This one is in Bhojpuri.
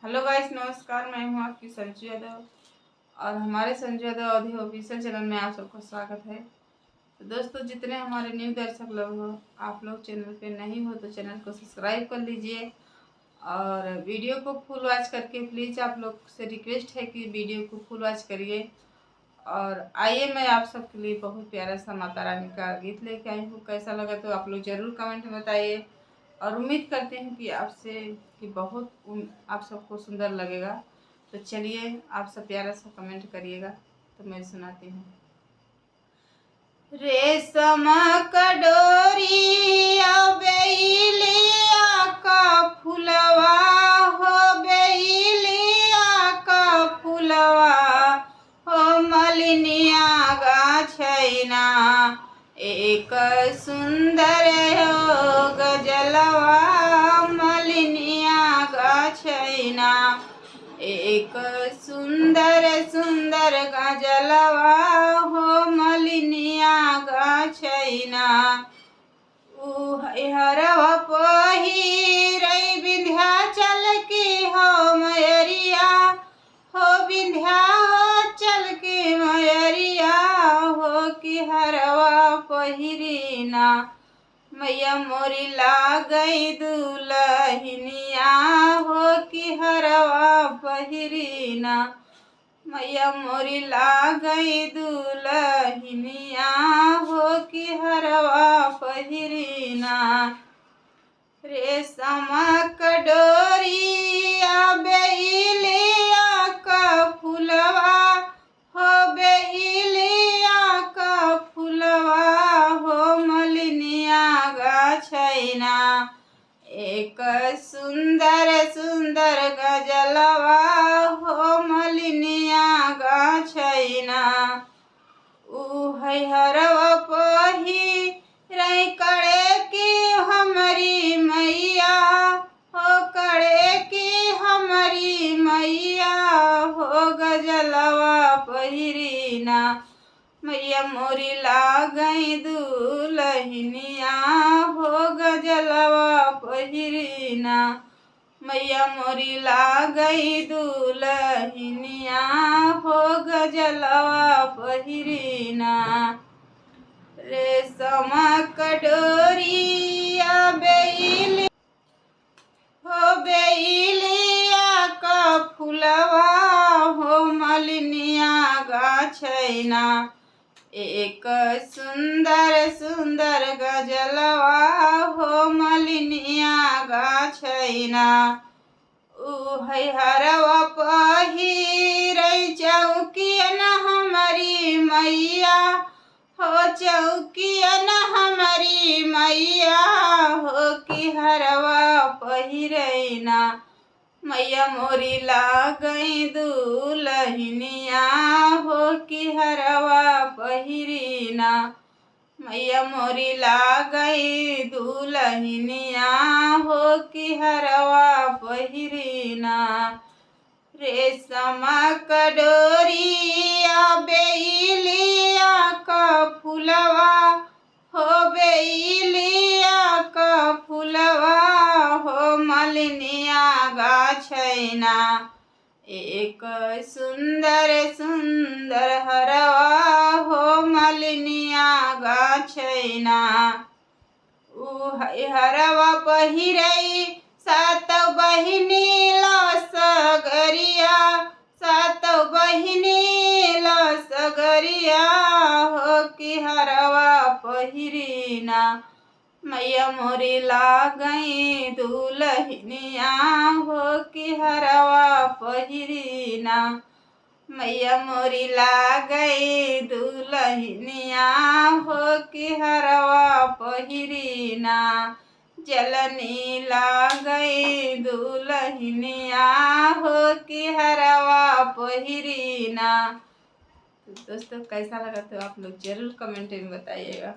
हेलो गाइस, नमस्कार। मैं हूं आपकी संजू यादव और हमारे Sanju Yadav audio official channel में आप सबका स्वागत है। तो दोस्तों, जितने हमारे न्यू दर्शक लोग हो, आप लोग चैनल पे नहीं हो तो चैनल को सब्सक्राइब कर लीजिए और वीडियो को फुल वॉच करके प्लीज़ आप लोग से रिक्वेस्ट है कि वीडियो को फुल वॉच करिए। और आइए, मैं आप सबके लिए बहुत प्यारा सा माता रानी का गीत लेके आई हूँ। कैसा लगा तो आप लोग ज़रूर कमेंट में बताइए और उम्मीद करते हैं कि आप सबको सुंदर लगेगा। तो चलिए, आप सब प्यारा सा कमेंट करिएगा तो मैं सुनाती हूँ। रेशम का डोरिया बेलिया का फुलवा हो, बेलिया का फुलवा हो, मलिनिया गाछैना एक सुंदर हो गजलवा, मलिनिया गाछैना एक सुंदर सुंदर गजलवा हो, मलिनिया गाछैना हरवा पहिरै विंध्याचल की हो मयरिया हो, विंध्याचल की मयरिया हो कि हरवा पहिरीना मैया मोरी लागई दुलहिनिया हो कि हरवा पहिरीना मैया मोरी लागई दुलहिनिया हो कि हरवा पहिरीना। रेशम का डोरिया बेलिया का फुलवा हो, बेलिया का फुलवा हो, मलिनिया गाछैना एक सुंदर सुंदर गजलवा हो, मलिनिया गाछैना हरवा पहिरै कड़े की हमारी मैया हो, कड़े की हमारी मैया हो, गजलवा पहिरीना मैया मोरी लागई दुलहिनिया हो, गजलवा पहिरीना मैया मोरी लागई दुलहिनिया हो, गजलवा पहिरीना। रेशम का डोरिया बेलिया हो, बेलिया का फुलवा हो, मलिनिया गाछैना एक सुंदर सुंदर गजलवा हो, मलिनिया गाछैना हरवा पहिरै चौकियन हमारी मैया हो, चौकियन हमारी मैया हो कि हरवा पहिरैना मैया मोरी लागई दुलहिनिया हो कि हरवा पहिरीना मैया मोरी लागई दुलहिनिया हो कि हरवा पहिरीना। रेशम का डोरिया बेलिया का फुलवा हो, बेलिया का फुलवा हो, मलिनिया गाछैना एक सुंदर सुंदर हरवा हो, मलिनिया गाछैना हरवा पहिरै सात बहिनी सगरिया, सात बहिनी सगरिया हो कि हरवा पहिरीना मैया मोरी लागई दुलहिनिया हो कि हरवा पहिरीना मैया मोरी लागई दुलहिनिया हो कि हरवा पहिरीना जलनी लागई दुलहिनिया हो कि हरवा पहिरीना। तो दोस्तों, कैसा लगा तो आप लोग जरूर कमेंट में बताइएगा।